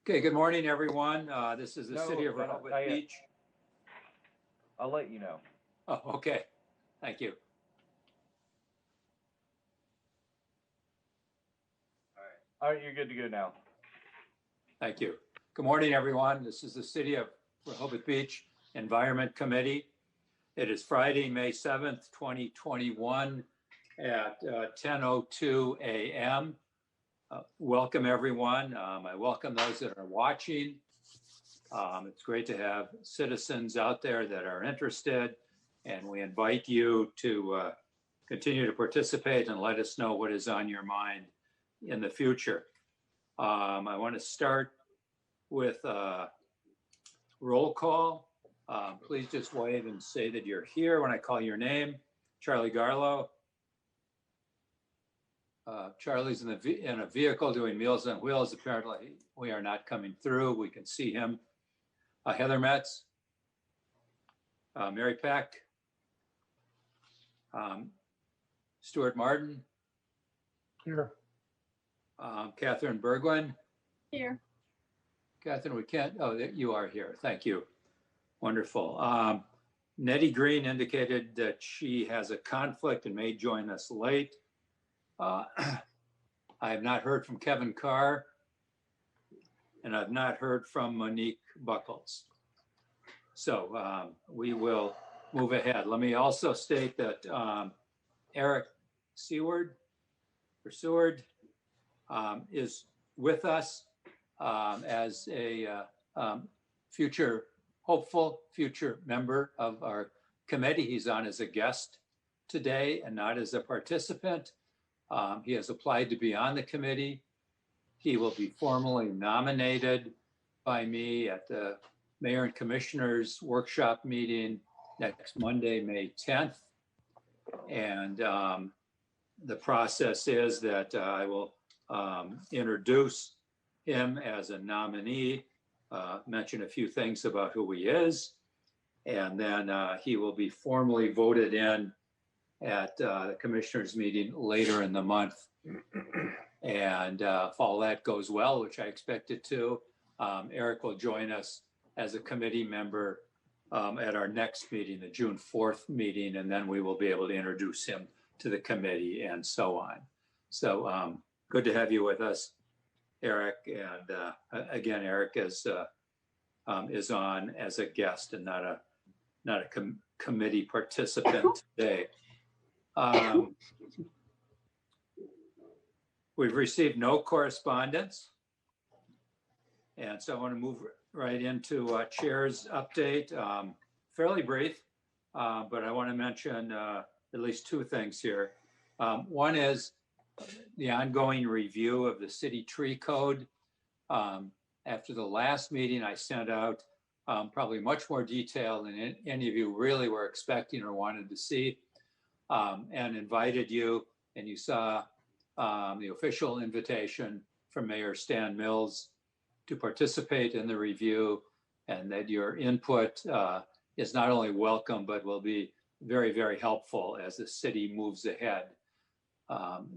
Okay, good morning, everyone. This is the No, city of not Rehoboth yet. Beach. I'll let you know. Oh, okay. Thank you. All right, you're good to go now. Thank you. Good morning, everyone. This is the city of Rehoboth Beach Environment Committee. It is Friday, May 7th, 2021 at 10:02 a.m. Welcome, everyone. I welcome those that are watching. It's great to have citizens out there that are interested, and we invite you to continue to participate and let us know what is on your mind in the future. I want to start with roll call. Please just wave and say that you're here when I call your name. Charlie Garlow. Charlie's in a vehicle doing Meals on Wheels. Apparently, we are not coming through. We can see him. Heather Metz. Mary Peck. Stuart Martin. Here. Catherine Bergwin. Here. Catherine, we can't, oh, you are here. Thank you. Wonderful. Nettie Green indicated that she has a conflict and may join us late. I have not heard from Kevin Carr, and I've not heard from Monique Buckles. So we will move ahead. Let me also state that Eric Seward is with us as a hopeful future member of our committee. He's on as a guest today and not as a participant. He has applied to be on the committee. He will be formally nominated by me at the Mayor and Commissioners Workshop meeting next Monday, May 10th. And the process is that I will introduce him as a nominee, mention a few things about who he is, and then he will be formally voted in at the commissioners meeting later in the month. And if all that goes well, which I expect it to, Eric will join us as a committee member at our next meeting, the June 4th meeting, and then we will be able to introduce him to the committee and so on. So good to have you with us, Eric. And again, Eric is on as a guest and not a committee participant today. We've received no correspondence. And so I want to move right into chair's update, fairly brief, but I want to mention at least two things here. One is the ongoing review of the city tree code. After the last meeting, I sent out probably much more detail than any of you really were expecting or wanted to see, and invited you, and you saw the official invitation from Mayor Stan Mills to participate in the review, and that your input is not only welcome, but will be very, very helpful as the city moves ahead.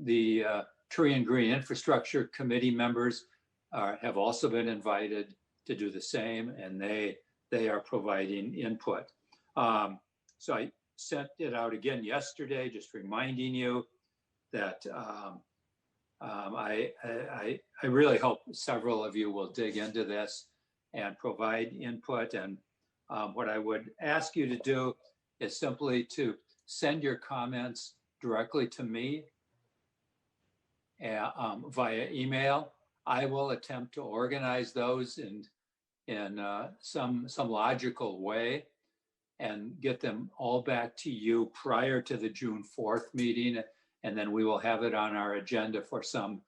The Tree and Green Infrastructure Committee members have also been invited to do the same, and they are providing input. So I sent it out again yesterday, just reminding you that I really hope several of you will dig into this and provide input. And what I would ask you to do is simply to send your comments directly to me via email. I will attempt to organize those in some logical way and get them all back to you prior to the June 4th meeting. And then we will have it on our agenda for some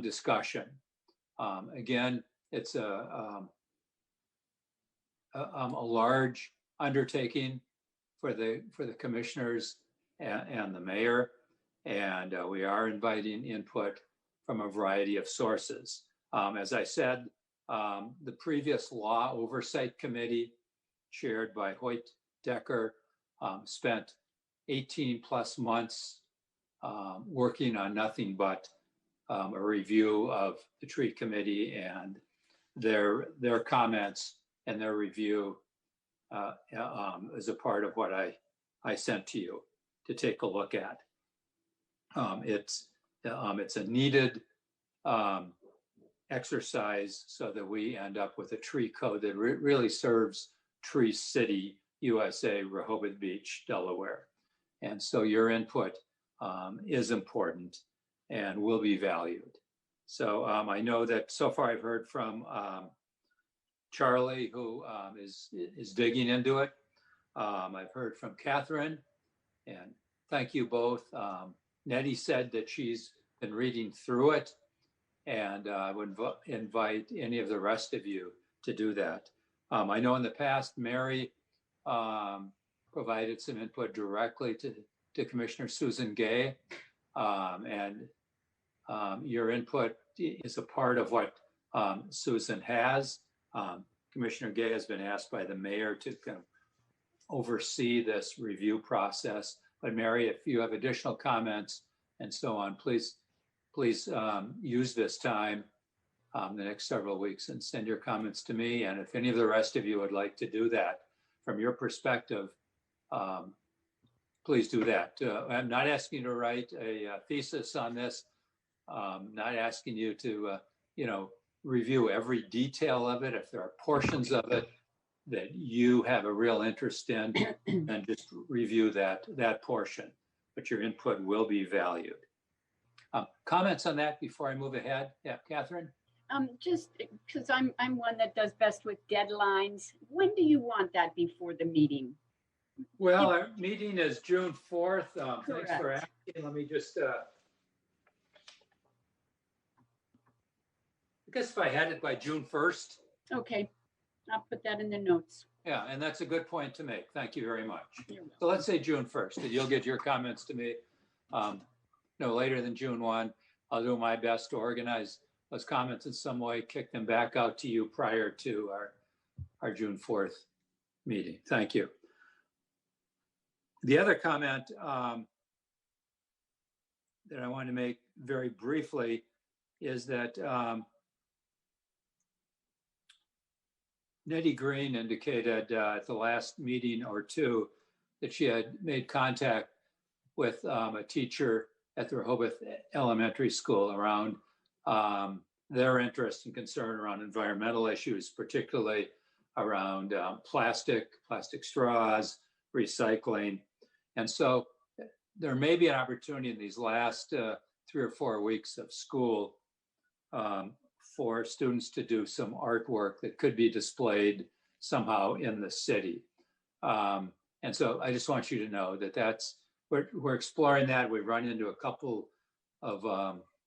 discussion. Again, it's a large undertaking for the commissioners and the mayor, and we are inviting input from a variety of sources. As I said, the previous Law Oversight Committee, chaired by Hoyt Decker, spent 18 plus months working on nothing but a review of the tree committee and their comments and their review as a part of what I sent to you to take a look at. It's a needed exercise so that we end up with a tree code that really serves Tree City, USA, Rehoboth Beach, Delaware. And so your input is important and will be valued. So I know that so far I've heard from Charlie, who is digging into it. I've heard from Catherine, and thank you both. Nettie said that she's been reading through it, and I would invite any of the rest of you to do that. I know in the past, Mary provided some input directly to Commissioner Susan Gay, and your input is a part of what Susan has. Commissioner Gay has been asked by the mayor to kind of oversee this review process. But Mary, if you have additional comments and so on, please use this time the next several weeks and send your comments to me. And if any of the rest of you would like to do that from your perspective, please do that. I'm not asking you to write a thesis on this. Not asking you to, review every detail of it. If there are portions of it that you have a real interest in, then just review that portion. But your input will be valued. Comments on that before I move ahead? Yeah, Catherine? Just because I'm one that does best with deadlines. When do you want that before the meeting? Well, our meeting is June 4th. Thanks for Correct. asking. Let me just, I guess if I had it by June 1st. Okay, I'll put that in the notes. Yeah, and that's a good point to make. Thank you very much. You're welcome. So let's say June 1st, and you'll get your comments to me no later than June 1. I'll do my best to organize those comments in some way, kick them back out to you prior to our June 4th meeting. Thank you. The other comment that I want to make very briefly is that Nettie Green indicated at the last meeting or two that she had made contact with a teacher at the Rehoboth Elementary School around their interest and concern around environmental issues, particularly around plastic straws, recycling. And so there may be an opportunity in these last 3 or 4 weeks of school for students to do some artwork that could be displayed somehow in the city. And so I just want you to know that we're exploring that. We've run into a couple of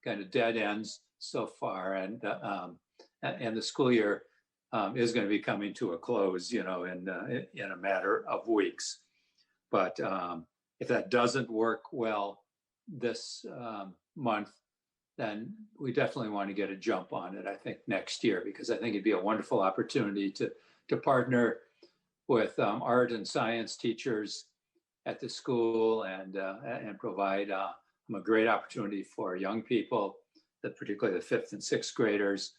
kind of dead ends so far, and the school year is going to be coming to a close, in a matter of weeks. But if that doesn't work well this month, then we definitely want to get a jump on it, I think, next year, because I think it'd be a wonderful opportunity to partner with art and science teachers at the school and provide a great opportunity for young people, particularly the 5th and 6th graders,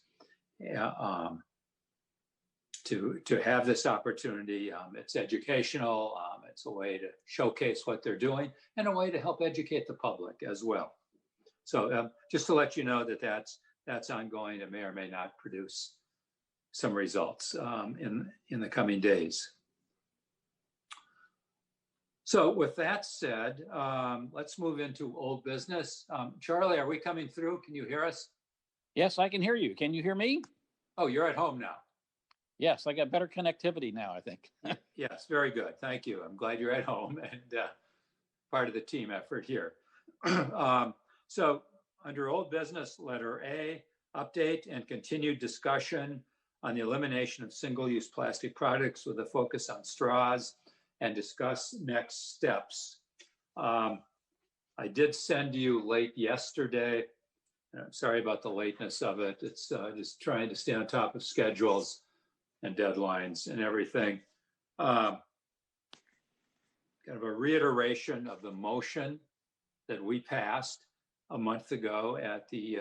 to have this opportunity. It's educational. It's a way to showcase what they're doing and a way to help educate the public as well. So just to let you know that that's ongoing. It may or may not produce some results in the coming days. So with that said, let's move into old business. Charlie, are we coming through? Can you hear us? Yes, I can hear you. Can you hear me? Oh, you're at home now. Yes, I got better connectivity now, I think. Yes, very good. Thank you. I'm glad you're at home and part of the team effort here. So under old business, letter A, update and continued discussion on the elimination of single-use plastic products with a focus on straws, and discuss next steps. I did send you late yesterday. I'm sorry about the lateness of it. It's just trying to stay on top of schedules and deadlines and everything. Kind of a reiteration of the motion that we passed a month ago at the,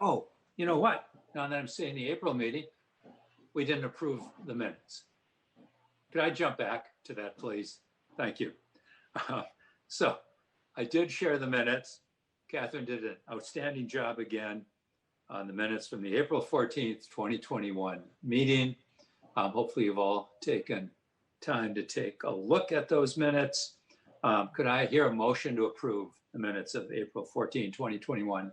oh, you know what? now that I'm seeing the April meeting, we didn't approve the minutes. Could I jump back to that, please? Thank you. So I did share the minutes. Catherine did an outstanding job again on the minutes from the April 14th, 2021 meeting. Hopefully you've all taken time to take a look at those minutes. Could I hear a motion to approve the minutes of April 14, 2021?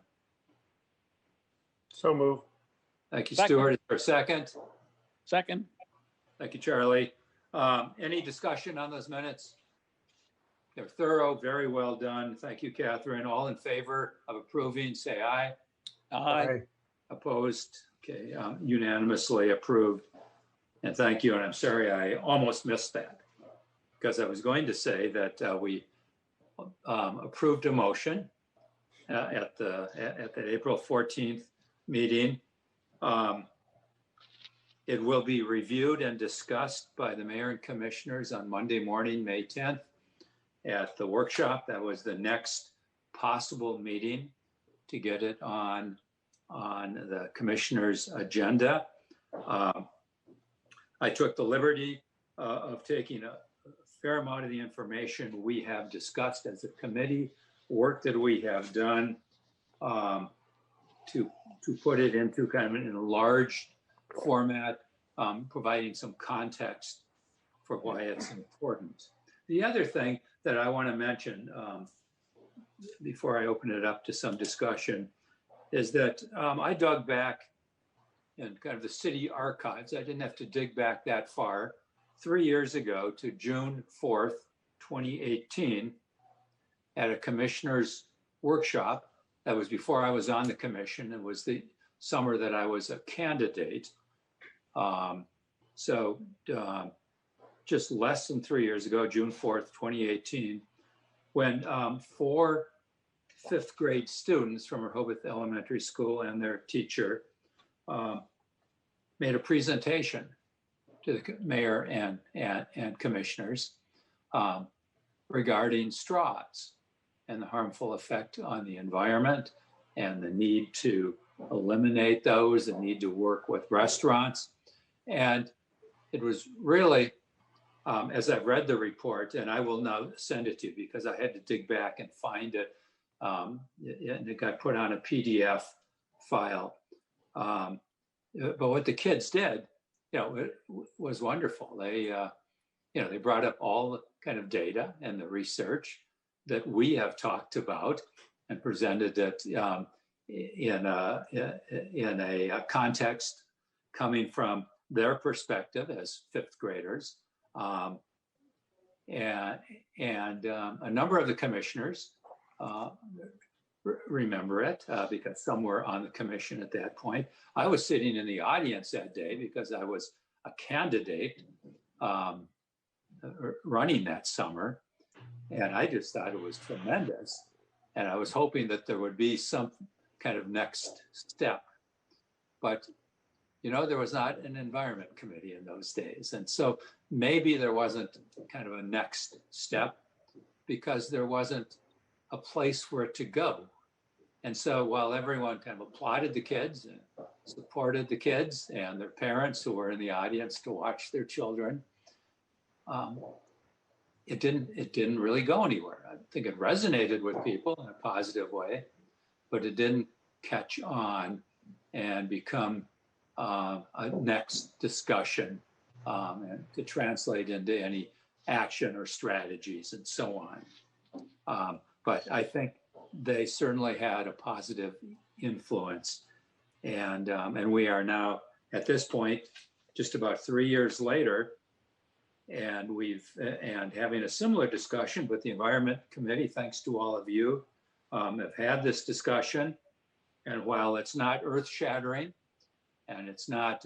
So move. Thank you, Second. Stuart. Is there a second? Second. Thank you, Charlie. Any discussion on those minutes? They're thorough, very well done. Thank you, Catherine. All in favor of approving, say aye. Aye. Opposed? Okay, unanimously approved. And thank you. And I'm sorry, I almost missed that because I was going to say that we approved a motion at the April 14th meeting. It will be reviewed and discussed by the mayor and commissioners on Monday morning, May 10th at the workshop. That was the next possible meeting to get it on the commissioner's agenda. I took the liberty of taking a fair amount of the information we have discussed as a committee, work that we have done to put it into kind of an enlarged format, providing some context for why it's important. The other thing that I want to mention before I open it up to some discussion is that I dug back in kind of the city archives. I didn't have to dig back that far. 3 years ago to June 4th, 2018, at a commissioner's workshop. That was before I was on the commission. It was the summer that I was a candidate. Just less than 3 years ago, June 4th, 2018, when 4 fifth grade students from Rehoboth Elementary School and their teacher made a presentation to the mayor and commissioners regarding straws and the harmful effect on the environment and the need to eliminate those, the need to work with restaurants. And it was really, as I've read the report, and I will now send it to you because I had to dig back and find it, and it got put on a PDF file. But what the kids did, it was wonderful. They brought up all the kind of data and the research that we have talked about and presented it in a context coming from their perspective as fifth graders. And a number of the commissioners remember it because some were on the commission at that point. I was sitting in the audience that day because I was a candidate running that summer. And I just thought it was tremendous. And I was hoping that there would be some kind of next step. But, there was not an environment committee in those days. And so maybe there wasn't kind of a next step because there wasn't a place for it to go. And so while everyone kind of applauded the kids and supported the kids and their parents who were in the audience to watch their children, it didn't really go anywhere. I think it resonated with people in a positive way, but it didn't catch on and become a next discussion and to translate into any action or strategies and so on. But I think they certainly had a positive influence. And we are now at this point, just about 3 years later, and having a similar discussion with the Environment Committee, thanks to all of you, have had this discussion. And while it's not earth-shattering and it's not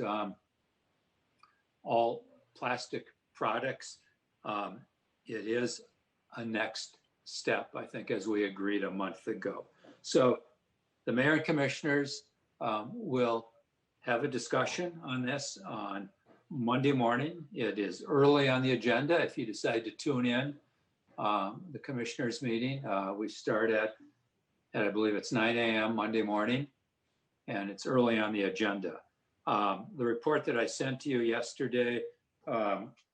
all plastic products, it is a next step, I think, as we agreed a month ago. So the mayor and commissioners will have a discussion on this on Monday morning. It is early on the agenda. If you decide to tune in, the commissioners meeting, we start at I believe it's 9 a.m. Monday morning. and it's early on the agenda. The report that I sent to you yesterday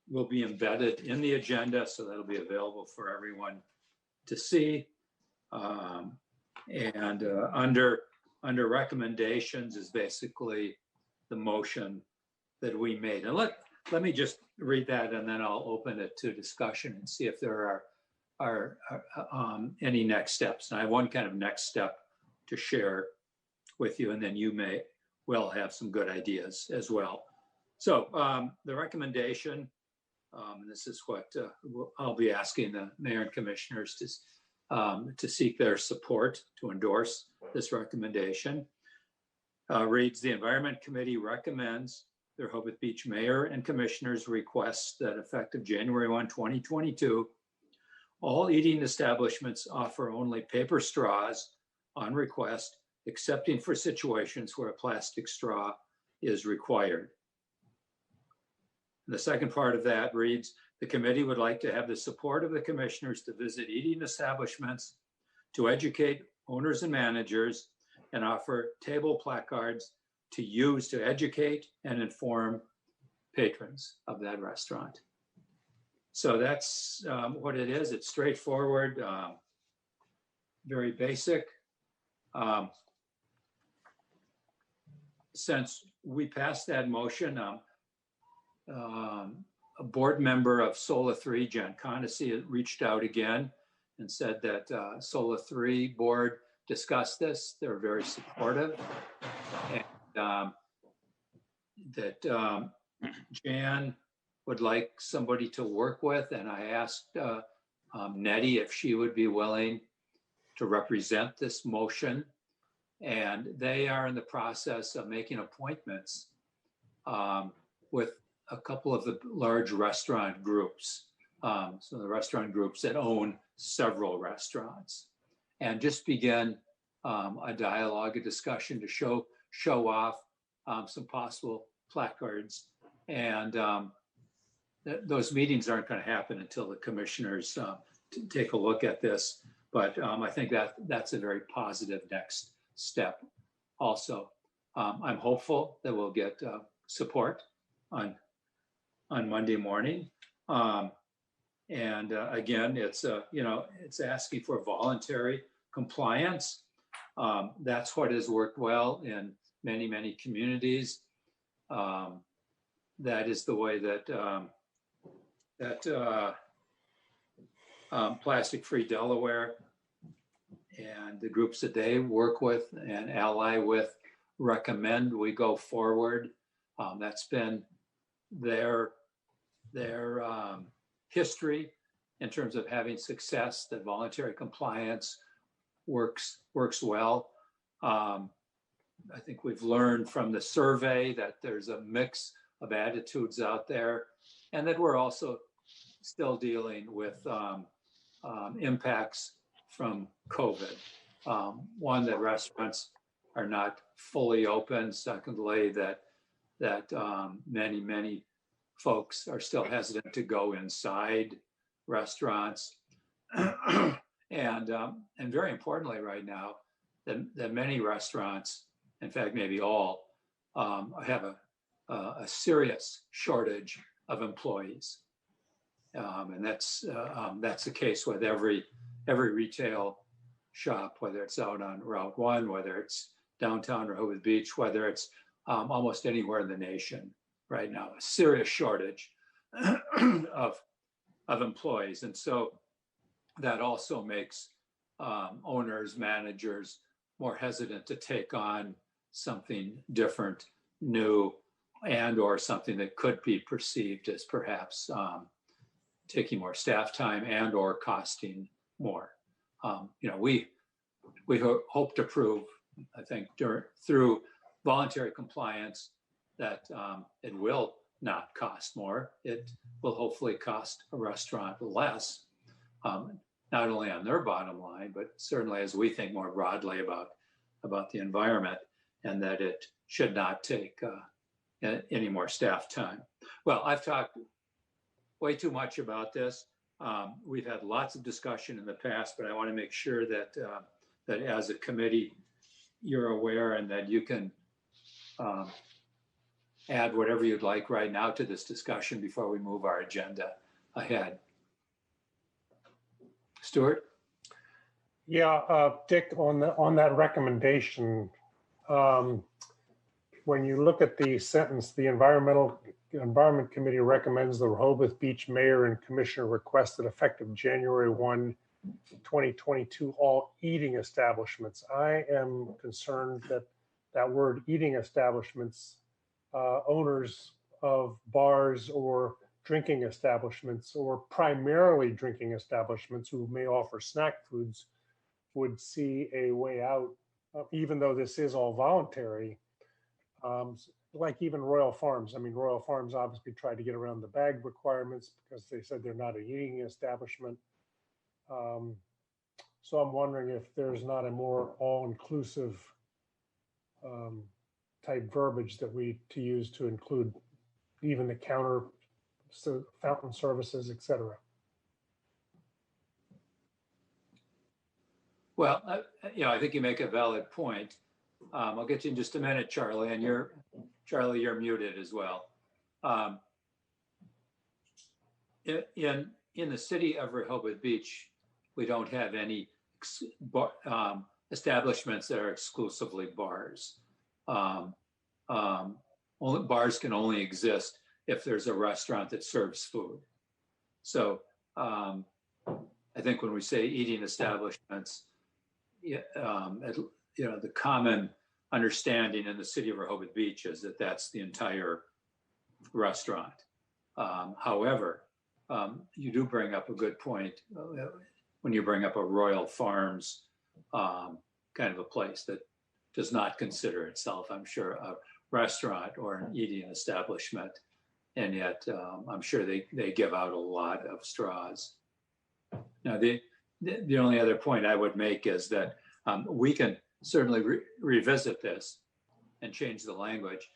will be embedded in the agenda, so that'll be available for everyone to see. And under recommendations is basically the motion that we made. And let me just read that, and then I'll open it to discussion and see if there are any next steps. And I have one kind of next step to share with you, and then you will have some good ideas as well. So the recommendation, and this is what I'll be asking the mayor and commissioners to seek their support to endorse this recommendation. Reads, the Environment Committee recommends the Rehoboth Beach Mayor and Commissioners request that effective January 1, 2022, all eating establishments offer only paper straws on request, excepting for situations where a plastic straw is required. And the second part of that reads, the committee would like to have the support of the commissioners to visit eating establishments, to educate owners and managers, and offer table placards to use to educate and inform patrons of that restaurant. So that's what it is. It's straightforward, very basic. Since we passed that motion, a board member of SOLA 3, Jen Conacy, reached out again and said that SOLA 3 board discussed this. They're very supportive. And that Jan would like somebody to work with. And I asked Nettie if she would be willing to represent this motion. And they are in the process of making appointments with a couple of the large restaurant groups. So the restaurant groups that own several restaurants, and just begin a dialogue, a discussion to show off some possible placards. And those meetings aren't going to happen until the commissioners take a look at this. But I think that's a very positive next step. Also, I'm hopeful that we'll get support on Monday morning. And again, it's it's asking for voluntary compliance. That's what has worked well in many communities. That is the way that Plastic Free Delaware and the groups that they work with and ally with recommend we go forward. That's been their history in terms of having success, that voluntary compliance works well. I think we've learned from the survey that there's a mix of attitudes out there, and that we're also still dealing with impacts from COVID. One, that restaurants are not fully open. Secondly, that many folks are still hesitant to go inside restaurants. And very importantly right now, that many rrestaurants, in fact, maybe all, have a serious shortage of employees. And that's the case with every retail shop, whether it's out on Route 1, whether it's downtown Rehoboth Beach, whether it's almost anywhere in the nation right now, a serious shortage of employees. And so that also makes owners, managers more hesitant to take on something different, new, and or something that could be perceived as perhaps taking more staff time and or costing more. We hope to prove, I think, through voluntary compliance that it will not cost more. It will hopefully cost a restaurant less, not only on their bottom line, but certainly as we think more broadly about the environment, and that it should not take any more staff time. Well, I've talked way too much about this. We've had lots of discussion in the past, but I want to make sure that that as a committee, you're aware and that you can add whatever you'd like right now to this discussion before we move our agenda ahead. Stuart? Yeah, Dick, on that recommendation, when you look at the sentence, the Environment Committee recommends the Rehoboth Beach Mayor and Commissioner request that effective January 1, 2022, all eating establishments. I am concerned that that word eating establishments, owners of bars or drinking establishments or primarily drinking establishments who may offer snack foods would see a way out, even though this is all voluntary. Like even Royal Farms. I mean, Royal Farms obviously tried to get around the bag requirements because they said they're not a eating establishment. So I'm wondering if there's not a more all-inclusive type verbiage that to use to include even the counter, so fountain services, etc. Well, I think you make a valid point. I'll get you in just a minute, Charlie, and Charlie, you're muted as well. In the city of Rehoboth Beach, we don't have any establishments that are exclusively bars. Bars can only exist if there's a restaurant that serves food. So I think when we say eating establishments, the common understanding in the city of Rehoboth Beach is that that's the entire restaurant. However, you do bring up a good point when you bring up a Royal Farms kind of a place that does not consider itself, I'm sure, a restaurant or an eating establishment. And yet I'm sure they give out a lot of straws. Now, the only other point I would make is that we can certainly revisit this and change the language.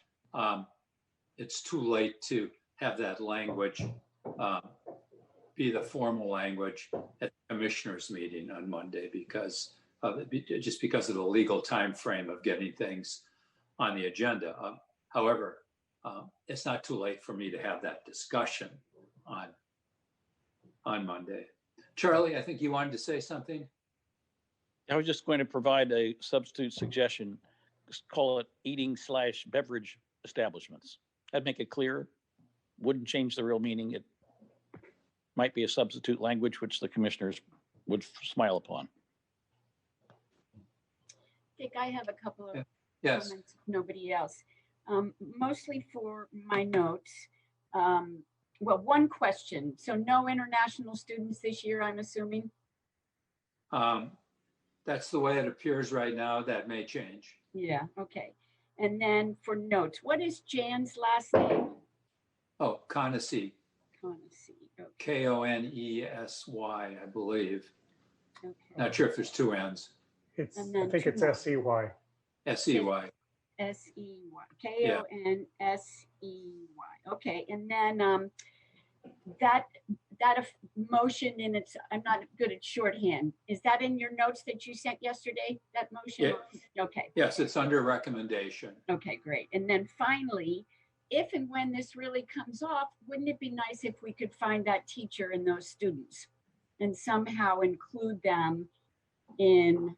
It's too late to have that language be the formal language at the commissioners meeting on Monday because of the legal time frame of getting things on the agenda. However, it's not too late for me to have that discussion on Monday. Charlie, I think you wanted to say something. I was just going to provide a substitute suggestion. Just call it eating/beverage establishments. That'd make it clear. Wouldn't change the real meaning. It might be a substitute language which the commissioners would smile upon. Dick, I have a couple of Yes. comments, if nobody else. Mostly for my notes. Well, one question. So no international students this year, I'm assuming? That's the way it appears right now. That may change. Yeah, okay. And then for notes, what is Jan's last name? Oh, Conesy. Conesy, okay. Konesy, I believe. Okay. Not sure if there's two N's. I think it's S-E-Y. S-E-Y. S-E-Y, K-O-N-S-E-Y. Okay, and then that motion in its, I'm not good at shorthand. Is that in your notes that you sent yesterday, that motion? Yeah. Okay. Yes, it's under recommendation. Okay, great. And then finally, if and when this really comes off, wouldn't it be nice if we could find that teacher and those students and somehow include them in,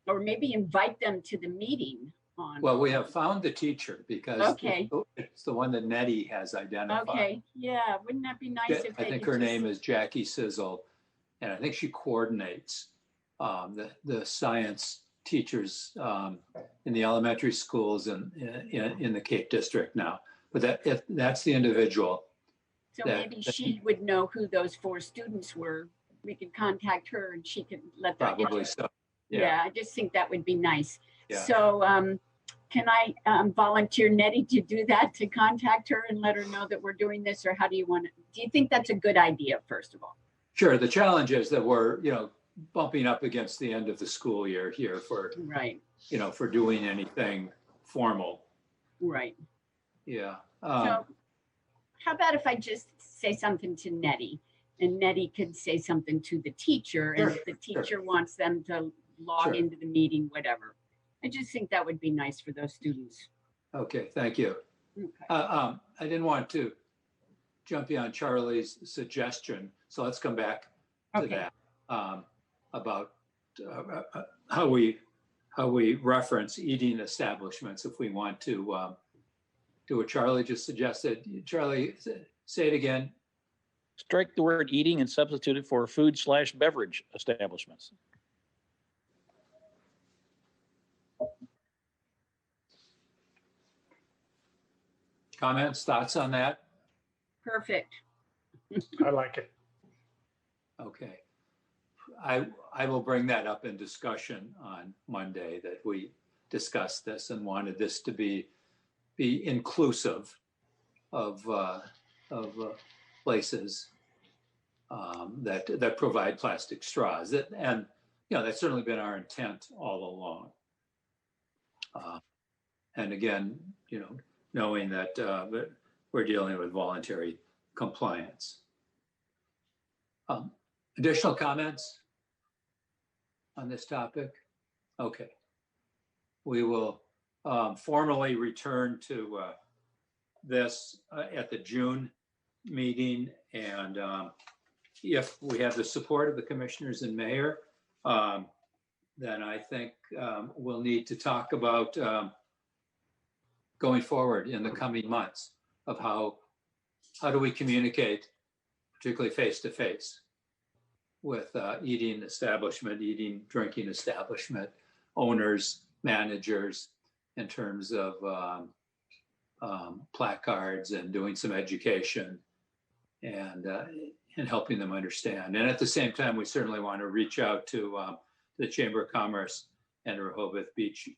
or maybe invite them to the meeting on. Well, we have found the teacher because Okay. it's the one that Nettie has identified. Okay, yeah, wouldn't that be nice if I they think could her just- name is Jackie Sizzle, and I think she coordinates the science teachers in the elementary schools in the Cape District now. But if that's the individual. So maybe she would know who those 4 students were. We could contact her and she could let them. Probably so. Yeah, I just think that would be nice. Yeah. So can I volunteer Nettie to do that, to contact her and let her know that we're doing this, or how do you want to, do you think that's a good idea, first of all? Sure. The challenge is that we're, bumping up against the end of the school year here for, Right, for doing anything formal. right. Yeah. So how about if I just say something to Nettie and Nettie could say something to the teacher, and if the teacher wants them to log Sure. into the meeting, whatever. I just think that would be nice for those students. Okay, thank you. Okay. I didn't want to jump you on Charlie's suggestion, so let's come back to Okay. that about how we reference eating establishments if we want to do what Charlie just suggested. Charlie, say it again. Strike the word eating and substitute it for food/beverage establishments. Comments, thoughts on that? Perfect. I like it. Okay. I will bring that up in discussion on Monday, that we discussed this and wanted this to be inclusive of places that provide plastic straws. And that's certainly been our intent all along. And again, knowing that we're dealing with voluntary compliance. Additional comments on this topic? Okay. We will formally return to this at the June meeting. And if we have the support of the commissioners and mayor, then I think we'll need to talk about going forward in the coming months of how do we communicate, particularly face-to-face, with drinking establishment owners, managers, in terms of placards and doing some education and helping them understand. And at the same time, we certainly want to reach out to the Chamber of Commerce and Rehoboth Beach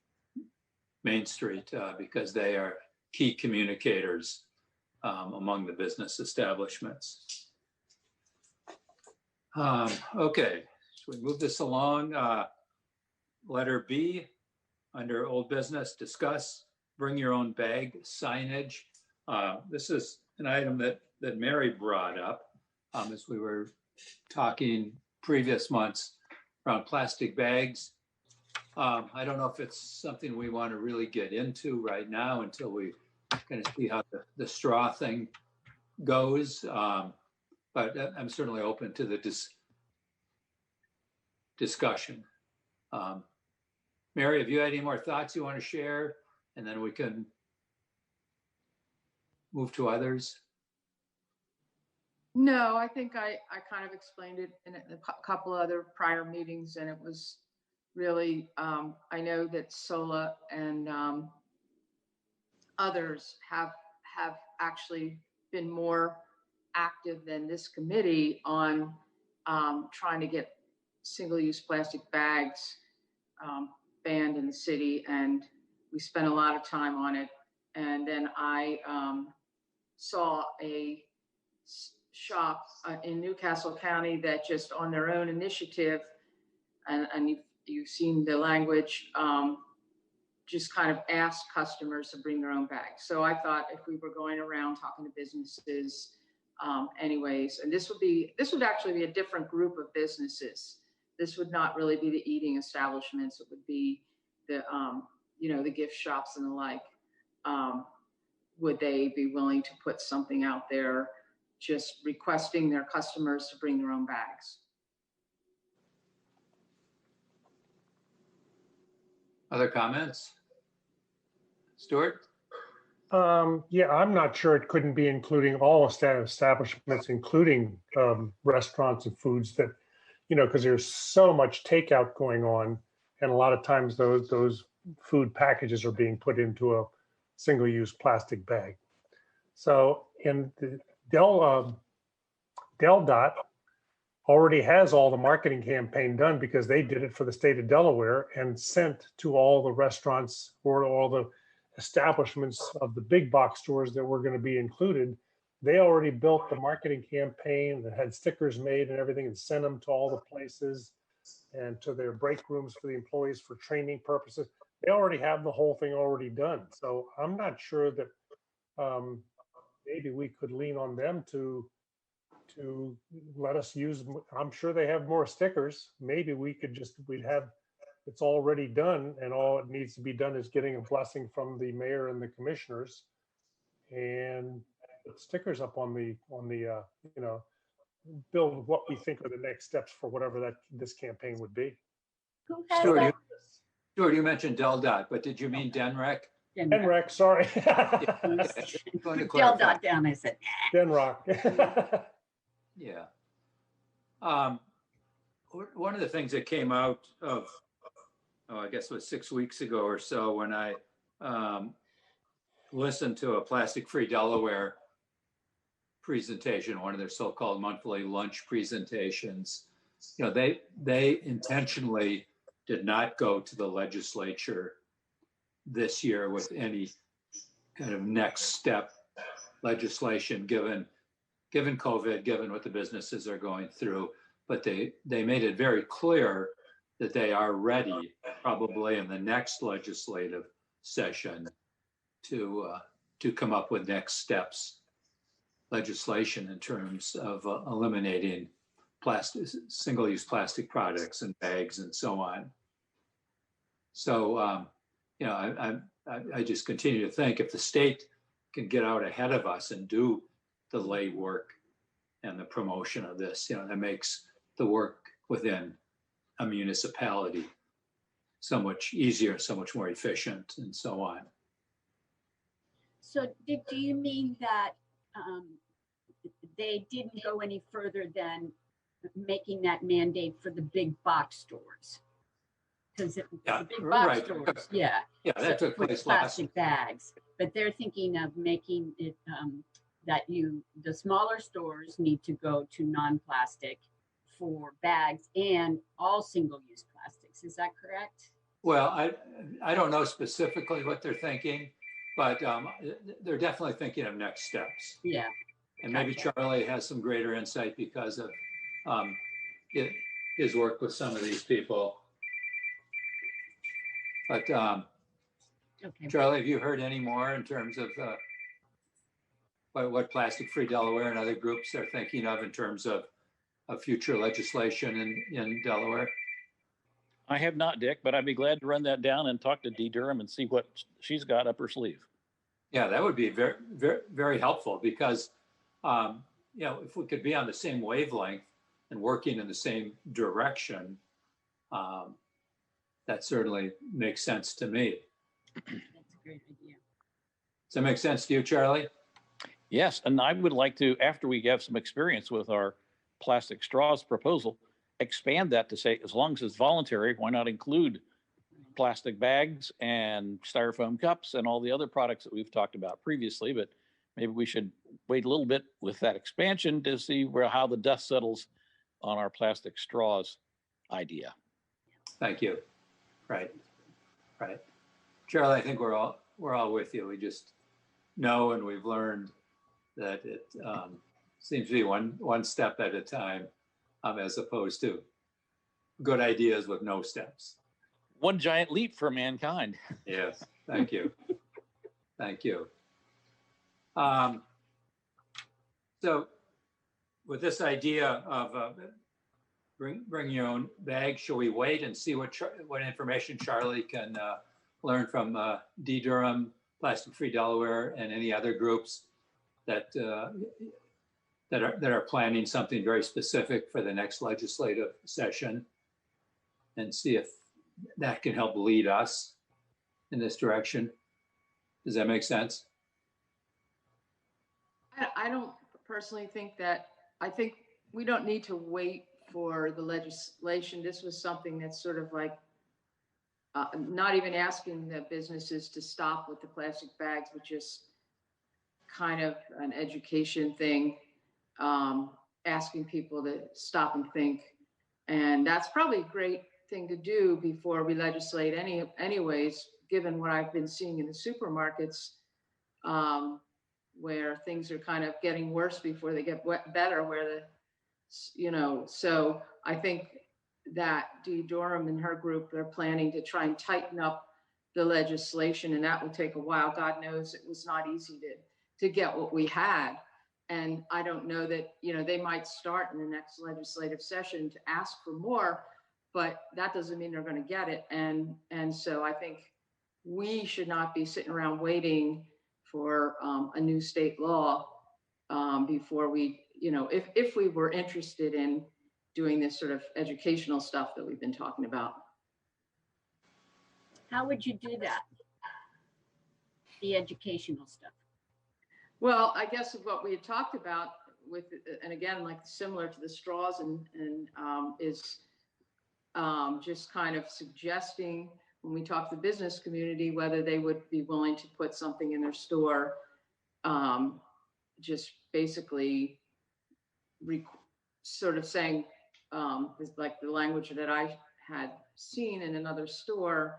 Main Street because they are key communicators among the business establishments. Okay, so we move this along. Letter B, under old business, discuss bring your own bag signage. This is an item that Mary brought up as we were talking previous months around plastic bags. I don't know if it's something we want to really get into right now until we kind of see how the straw thing goes. But I'm certainly open to the discussion. Mary, have you had any more thoughts you want to share? And then we can move to others. No, I think I kind of explained it in a couple other prior meetings, and it was really, I know that SOLA and others have actually been more active than this committee on trying to get single-use plastic bags banned in the city, and we spent a lot of time on it. And then I saw a shop in Newcastle County that just on their own initiative, and you've seen the language, just kind of asked customers to bring their own bags. So I thought if we were going around talking to businesses anyways, and this would actually be a different group of businesses. This would not really be the eating establishments. It would be the, the gift shops and the like. Would they be willing to put something out there just requesting their customers to bring their own bags? Other comments? Stuart? Yeah, I'm not sure it couldn't be including all establishments, including restaurants and foods that, because there's so much takeout going on. And a lot of times those food packages are being put into a single-use plastic bag. So in the Del Dot already has all the marketing campaign done because they did it for the state of Delaware and sent to all the restaurants or all the establishments of the big box stores that were going to be included. They already built the marketing campaign that had stickers made and everything and sent them to all the places and to their break rooms for the employees for training purposes. They already have the whole thing already done. So I'm not sure that maybe we could lean on them to let us use. I'm sure they have more stickers. Maybe we'd have it's already done, and all it needs to be done is getting a blessing from the mayor and the commissioners, and put stickers up on the build what we think are the next steps for whatever this campaign would be. Who has Stuart, that? Stuart, you mentioned Del Dot, but did you mean Denrec? Denrec, sorry. Going to Del clarify. dot down, I said. Denrock. Yeah. One of the things that came out of, I guess it was 6 weeks ago or so, when I listened to a Plastic Free Delaware presentation, one of their so-called monthly lunch presentations. They intentionally did not go to the legislature this year with any kind of next step legislation, given COVID, given what the businesses are going through. But they made it very clear that they are ready, probably in the next legislative session, to come up with next steps legislation in terms of eliminating single-use plastic products and bags and so on. So, I just continue to think if the state can get out ahead of us and do the lay work and the promotion of this, that makes the work within a municipality so much easier, so much more efficient, and so on. So do you mean that they didn't go any further than making that mandate for the big box stores? Because the big box stores, yeah, that took with place last. plastic bags, but they're thinking of making it that the smaller stores need to go to non-plastic for bags and all single-use plastics. Is that correct? Well, I don't know specifically what they're thinking, but they're definitely thinking of next steps. Yeah. And maybe Charlie has some greater insight because of his work with some of these people. But Okay. Charlie, have you heard any more in terms of what Plastic Free Delaware and other groups are thinking of in terms of future legislation in Delaware? I have not, Dick, but I'd be glad to run that down and talk to Dee Durham and see what she's got up her sleeve. Yeah, that would be very, very, very helpful because, if we could be on the same wavelength and working in the same direction, that certainly makes sense to me. That's a great idea. Does that make sense to you, Charlie? Yes, and I would like to, after we have some experience with our plastic straws proposal, expand that to say, as long as it's voluntary, why not include plastic bags and styrofoam cups and all the other products that we've talked about previously? But maybe we should wait a little bit with that expansion to see how the dust settles on our plastic straws idea. Thank you. Right. Charlie, I think we're all with you. We just know, and we've learned that it seems to be one step at a time, as opposed to good ideas with no steps. One giant leap for mankind. Yes, thank you. Thank you. So with this idea of bring your own bag, shall we wait and see what information Charlie can learn from Dee Durham, Plastic Free Delaware, and any other groups that are planning something very specific for the next legislative session, and see if that can help lead us in this direction? Does that make sense? I don't personally think that. I think we don't need to wait for the legislation. This was something that's sort of like not even asking the businesses to stop with the plastic bags, but just kind of an education thing, asking people to stop and think. And that's probably a great thing to do before we legislate anyways, given what I've been seeing in the supermarkets, where things are kind of getting worse before they get better, so I think that Dee Durham and her group are planning to try and tighten up the legislation, and that will take a while. God knows it was not easy to get what we had. And I don't know that, they might start in the next legislative session to ask for more but that doesn't mean they're going to get it. And so I think we should not be sitting around waiting for a new state law before we, if we were interested in doing this sort of educational stuff that we've been talking about. How would you do that? The educational stuff. Well, I guess what we had talked about with, and again, like similar to the straws and is just kind of suggesting when we talk to the business community, whether they would be willing to put something in their store, just basically sort of saying, like the language that I had seen in another store,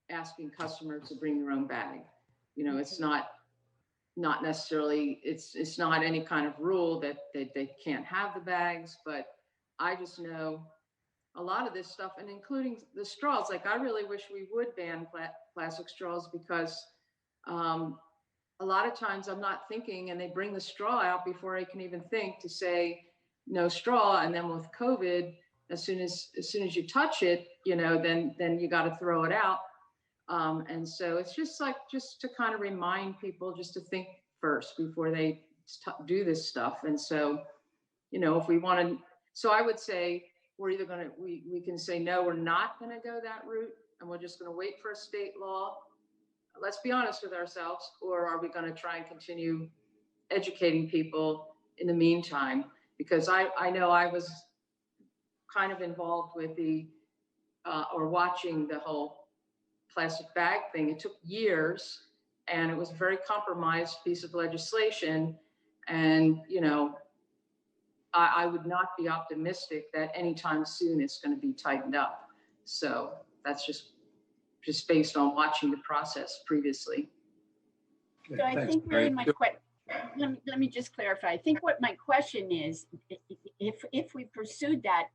asking customers to bring their own bag. It's not necessarily, it's not any kind of rule that they can't have the bags, but I just know a lot of this stuff, and including the straws, like I really wish we would ban plastic straws, because a lot of times I'm not thinking, and they bring the straw out before I can even think to say no straw. And then with COVID, as soon as you touch it, then you got to throw it out. And so it's just to kind of remind people just to think first before they do this stuff. And so, if we want to, so I would say we're either going to, we can say, no, we're not going to go that route, and we're just going to wait for a state law. Let's be honest with ourselves. Or are we going to try and continue educating people in the meantime? Because I know I was kind of involved with or watching the whole plastic bag thing. It took years, and it was a very compromised piece of legislation. And, I would not be optimistic that anytime soon it's going to be tightened up. So that's just based on watching the process previously. So I think really my question, let me just clarify. I think what my question is, if we pursued that,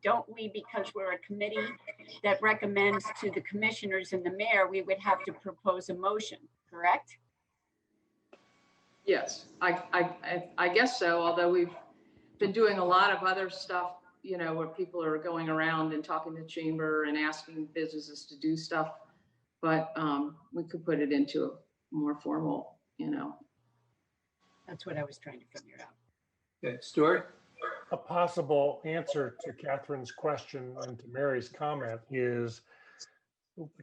don't we, because we're a committee that recommends to the commissioners and the mayor, we would have to propose a motion, correct? Yes, I guess so. Although we've been doing a lot of other stuff, where people are going around and talking to the chamber and asking businesses to do stuff. But we could put it into a more formal, That's what I was trying to figure out. Okay, Stuart? A possible answer to Catherine's question and to Mary's comment is,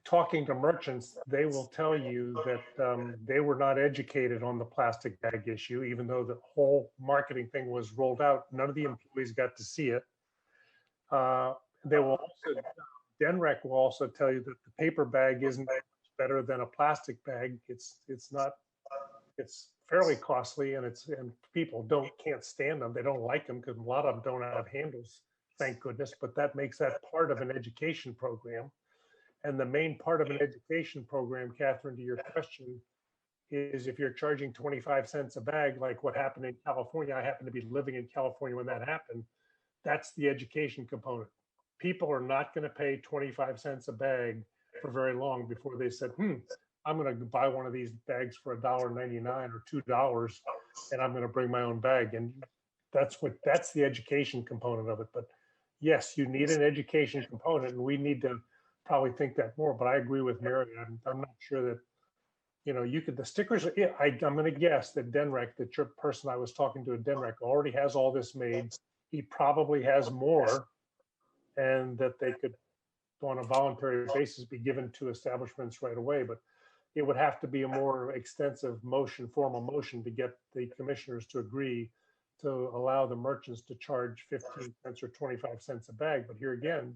talking to merchants, they will tell you that they were not educated on the plastic bag issue, even though the whole marketing thing was rolled out. None of the employees got to see it. They will also, DNREC will also tell you that the paper bag isn't better than a plastic bag. It's fairly costly, and people can't stand them. They don't like them because a lot of them don't have handles, thank goodness. But that makes that part of an education program. And the main part of an education program, Catherine, to your question, is if you're charging 25 cents a bag, like what happened in California. I happen to be living in California when that happened. That's the education component. People are not going to pay 25 cents a bag for very long before they said, I'm going to buy one of these bags for $1.99 or $2, and I'm going to bring my own bag. And that's the education component of it. But yes, you need an education component, and we need to probably think that more. But I agree with Mary. I'm not sure that, the stickers. I'm going to guess that DNREC, that your person I was talking to at DNREC, already has all this made. He probably has more, and that they could, on a voluntary basis, be given to establishments right away. But it would have to be a more extensive formal motion to get the commissioners to agree to allow the merchants to charge 15 cents or 25 cents a bag. But here again,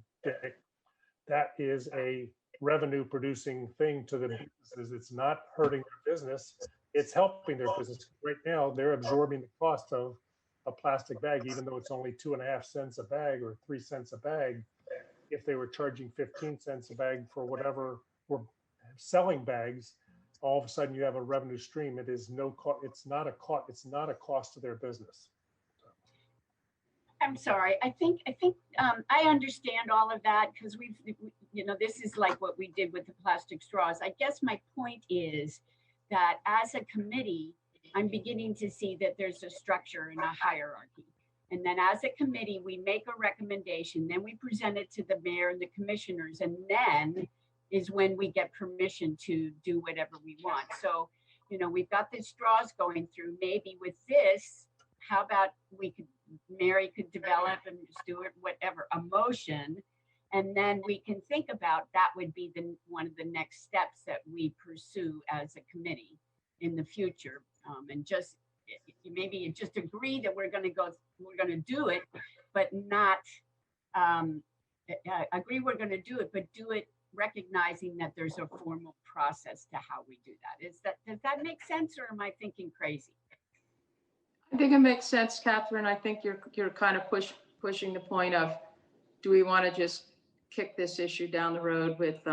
that is a revenue producing thing to the businesses. It's not hurting their business. It's helping their business. Right now, they're absorbing the cost of a plastic bag, even though it's only 2.5 cents a bag or 3 cents a bag. If they were charging 15 cents a bag for whatever we're selling bags, all of a sudden you have a revenue stream. It is no cost. It's not a cost to their business. I'm sorry. I think I understand all of that, because this is like what we did with the plastic straws. I guess my point is that as a committee, I'm beginning to see that there's a structure and a hierarchy. And then as a committee, we make a recommendation, then we present it to the mayor and the commissioners, and then is when we get permission to do whatever we want. So, you know, we've got the straws going through. Maybe with this, how about Mary could develop and Stuart, whatever, a motion, and then we can think about that would be one of the next steps that we pursue as a committee in the future. And just maybe just agree that we're going to do it, but not agree we're going to do it, but do it recognizing that there's a formal process to how we do that. Does that make sense, or am I thinking crazy? I think it makes sense, Catherine. I think you're kind of pushing the point of, do we want to just kick this issue down the road with,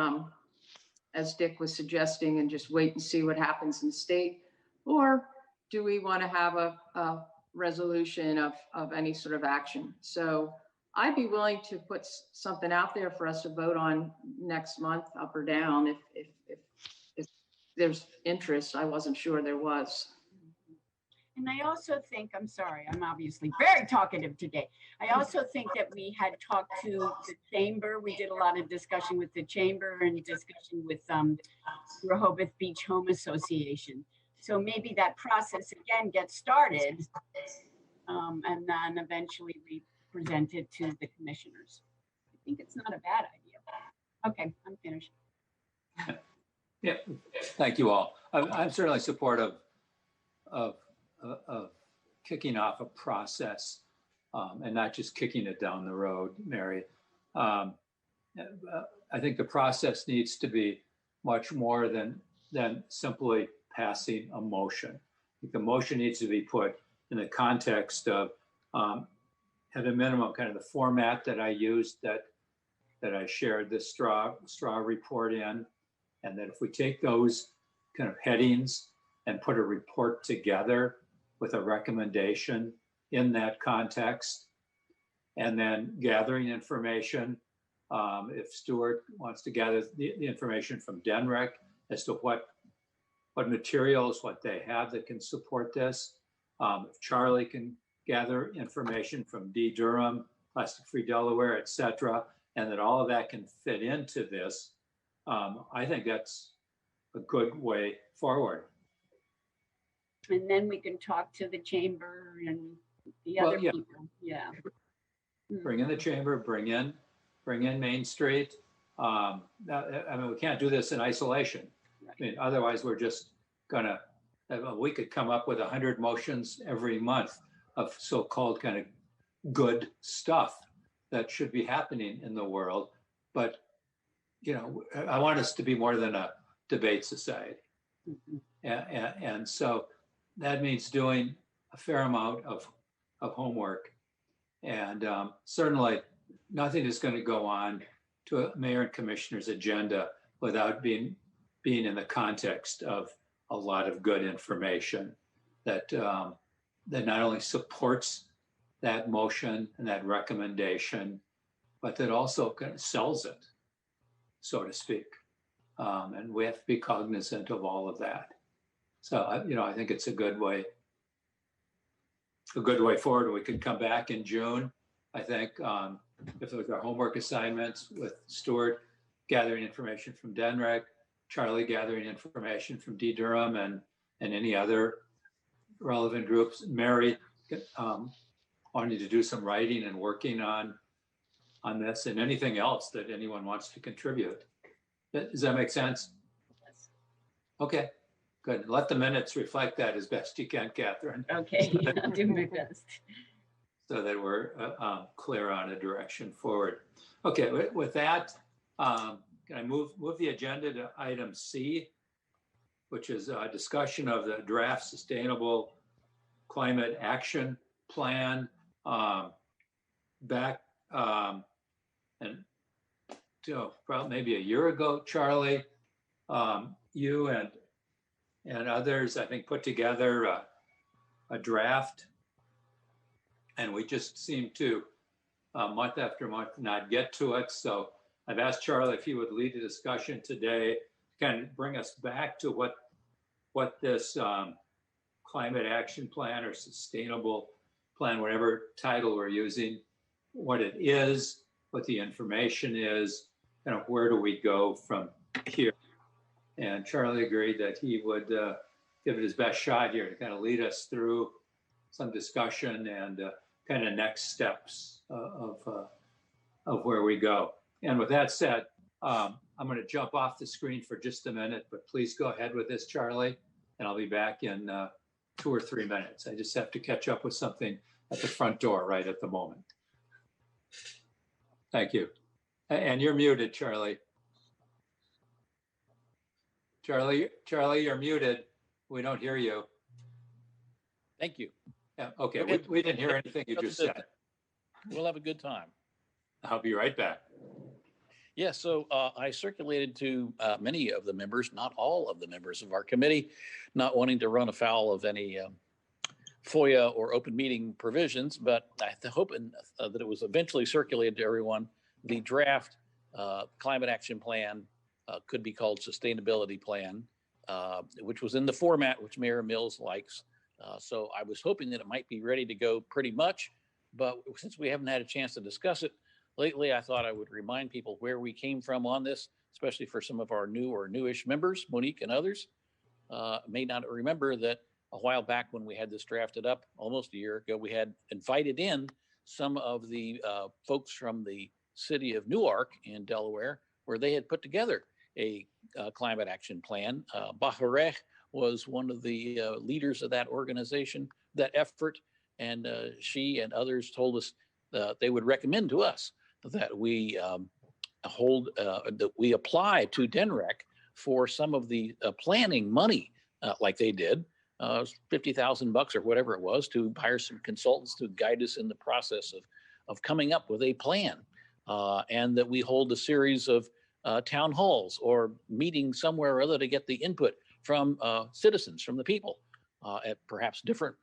as Dick was suggesting, and just wait and see what happens in the state? Or do we want to have a resolution of any sort of action? So I'd be willing to put something out there for us to vote on next month, up or down, if there's interest. I wasn't sure there was. And I also think, I'm sorry, I'm obviously very talkative today. I also think that we had talked to the chamber. We did a lot of discussion with the chamber and discussion with Rehoboth Beach Home Association. So maybe that process again gets started, and then eventually we present it to the commissioners. I think it's not a bad idea. Okay, I'm finished. Yeah, thank you all. I'm certainly supportive of kicking off a process and not just kicking it down the road, Mary. I think the process needs to be much more than simply passing a motion. I think the motion needs to be put in the context of, at a minimum, kind of the format that I used, that I shared the straw report in, and that if we take those kind of headings and put a report together with a recommendation in that context, and then gathering information. If Stuart wants to gather the information from DENREC as to what materials, what they have that can support this. If Charlie can gather information from D. Durham, Plastic Free Delaware, et cetera, and that all of that can fit into this, I think that's a good way forward. And then we can talk to the chamber and the other people. Yeah. Bring in the chamber, bring in Main Street. I mean, we can't do this in isolation. Right. I mean, otherwise we're just gonna, we could come up with 100 motions every month of so-called kind of good stuff that should be happening in the world. But, you know, I want us to be more than a debate society. Mm-hmm. And so that means doing a fair amount of homework. And certainly nothing is going to go on to a mayor and commissioner's agenda without being in the context of a lot of good information that not only supports that motion and that recommendation, but that also kind of sells it, so to speak. And we have to be cognizant of all of that. So, you know, I think it's a good way forward. We could come back in June, I think, if it was our homework assignments with Stuart gathering information from DENREC, Charlie gathering information from D. Durham and any other relevant groups, Mary wanting to do some writing and working on this, and anything else that anyone wants to contribute. Does that make sense? Yes. Okay, good. Let the minutes reflect that as best you can, Catherine. Okay, I'll do my best. So that we're clear on a direction forward. Okay, with that, can I move the agenda to item C, which is a discussion of the draft sustainable climate action plan. Back and probably maybe a year ago, Charlie, you and others, I think, put together a draft, and we just seem to month after month not get to it. So I've asked Charlie if he would lead a discussion today, kind of bring us back to what this climate action plan or sustainable plan, whatever title we're using, what it is, what the information is, kind of where do we go from here. And Charlie agreed that he would give it his best shot here to kind of lead us through some discussion and kind of next steps of where we go. And with that said, I'm going to jump off the screen for just a minute, but please go ahead with this, Charlie, and I'll be back in 2 or 3 minutes. I just have to catch up with something at the front door right at the moment. Thank you. And you're muted, Charlie. Charlie, you're muted. We don't hear you. Thank you. Yeah, okay, we didn't hear anything you just said. We'll have a good time. I'll be right back. Yeah, so I circulated to many of the members, not all of the members of our committee, not wanting to run afoul of any FOIA or open meeting provisions, but I hope that it was eventually circulated to everyone. The draft climate action plan could be called sustainability plan, which was in the format which Mayor Mills likes. So I was hoping that it might be ready to go pretty much, but since we haven't had a chance to discuss it lately, I thought I would remind people where we came from on this, especially for some of our new or newish members, Monique and others. May not remember that a while back when we had this drafted up almost a year ago, we had invited in some of the folks from the city of Newark in Delaware, where they had put together a climate action plan. Bahareh was one of the leaders of that organization, that effort, and she and others told us they would recommend to us that we that we apply to DENREC for some of the planning money, like they did, $50,000 or whatever it was, to hire some consultants to guide us in the process of coming up with a plan, and that we hold a series of town halls or meetings somewhere or other to get the input from citizens, from the people, at perhaps different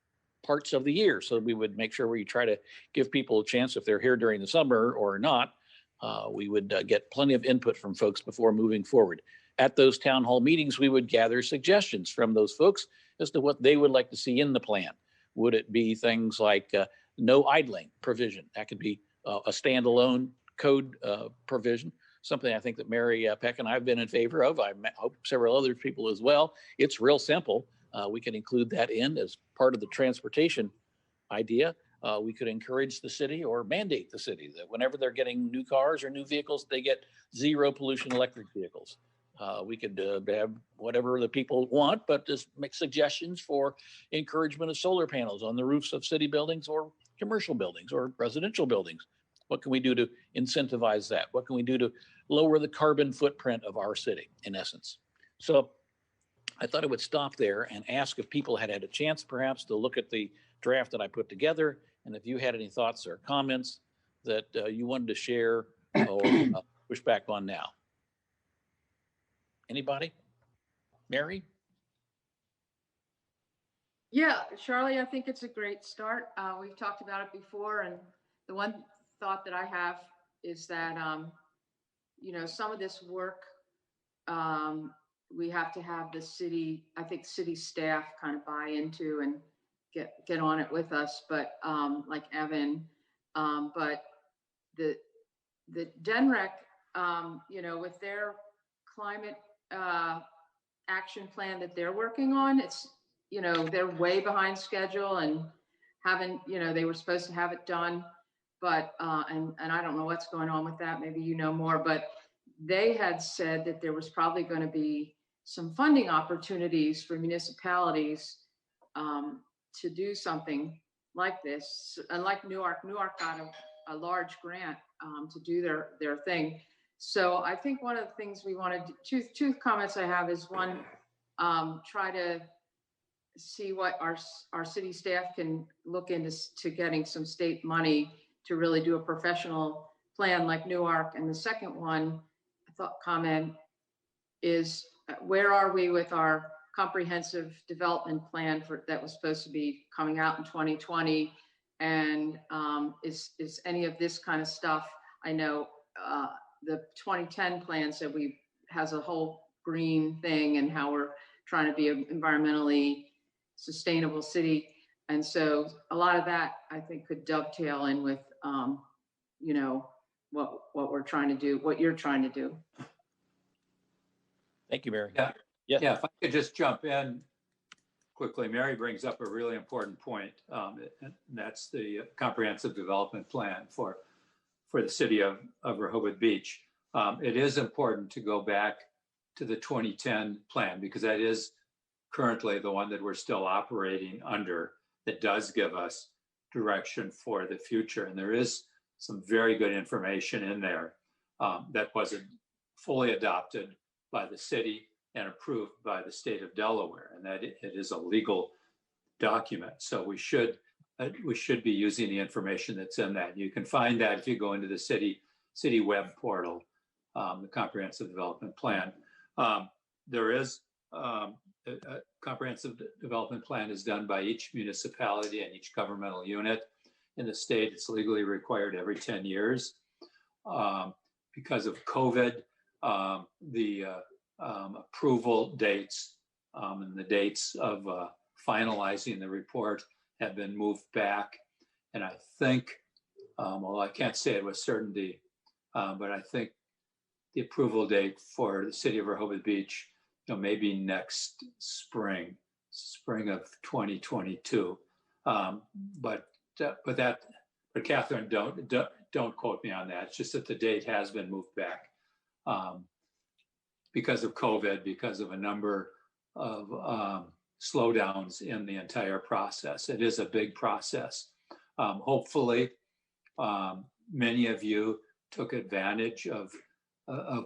parts of the year. So we would make sure we try to give people a chance, if they're here during the summer or not, we would get plenty of input from folks before moving forward. At those town hall meetings, we would gather suggestions from those folks as to what they would like to see in the plan. Would it be things like no idling provision? That could be a standalone code provision, something I think that Mary Peck and I have been in favor of. I hope several other people as well. It's real simple. We can include that in as part of the transportation idea. We could encourage the city or mandate the city that whenever they're getting new cars or new vehicles, they get zero pollution electric vehicles. We could have whatever the people want, but just make suggestions for encouragement of solar panels on the roofs of city buildings or commercial buildings or residential buildings. What can we do to incentivize that? What can we do to lower the carbon footprint of our city, in essence? So I thought I would stop there and ask if people had had a chance perhaps to look at the draft that I put together, and if you had any thoughts or comments that you wanted to share or push back on now. Anybody? Mary? Yeah, Charlie, I think it's a great start. We've talked about it before, and the one thought that I have is that, some of this work, we have to have the city, I think city staff kind of buy into and get on it with us, but like Evan, but the DENREC, with their climate action plan that they're working on, it's, they're way behind schedule and haven't, they were supposed to have it done, but, and I don't know what's going on with that. Maybe you know more, but they had said that there was probably going to be some funding opportunities for municipalities to do something like this. And like Newark got a large grant to do their thing. So I think one of the things we wanted to, two comments I have is one, try to see what our city staff can look into to getting some state money to really do a professional plan like Newark. And the second one, comment is, where are we with our comprehensive development plan that was supposed to be coming out in 2020? And is any of this kind of stuff, I know the 2010 plan said has a whole green thing and how we're trying to be an environmentally sustainable city. And so a lot of that, I think, could dovetail in with, you know, what we're trying to do, what you're trying to do. Thank you, Mary. Yeah. Yeah. Yeah, if I could just jump in quickly. Mary brings up a really important point, and that's the comprehensive development plan for the city of Rehoboth Beach. It is important to go back to the 2010 plan because that is currently the one that we're still operating under, that does give us direction for the future. And there is some very good information in there that wasn't fully adopted by the city and approved by the state of Delaware, and that it is a legal document. So we should be using the information that's in that. You can find that if you go into the city web portal, the comprehensive development plan. There is a comprehensive development plan is done by each municipality and each governmental unit. In the state, it's legally required every 10 years. Because of COVID, the approval dates and the dates of finalizing the report have been moved back. And I think, well, I can't say it with certainty, but I think the approval date for the city of Rehoboth Beach, maybe next spring of 2022. But Catherine, don't quote me on that. It's just that the date has been moved back because of COVID, because of a number of slowdowns in the entire process. It is a big process. Hopefully, many of you took advantage of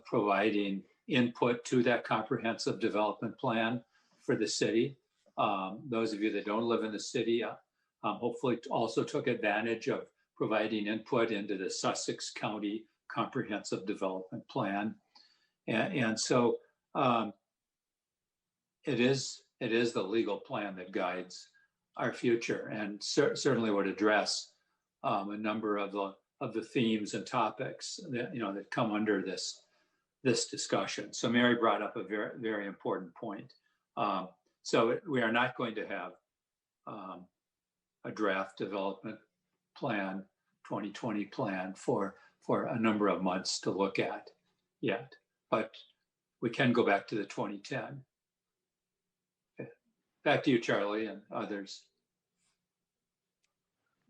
providing input to that comprehensive development plan for the city. Those of you that don't live in the city, hopefully also took advantage of providing input into the Sussex County Comprehensive Development Plan. And so it is the legal plan that guides our future, and certainly would address a number of the themes and topics that that come under this discussion. So Mary brought up a very, very important point. So we are not going to have a draft development plan, 2020 plan for a number of months to look at yet, but we can go back to the 2010. Okay. Back to you, Charlie, and others.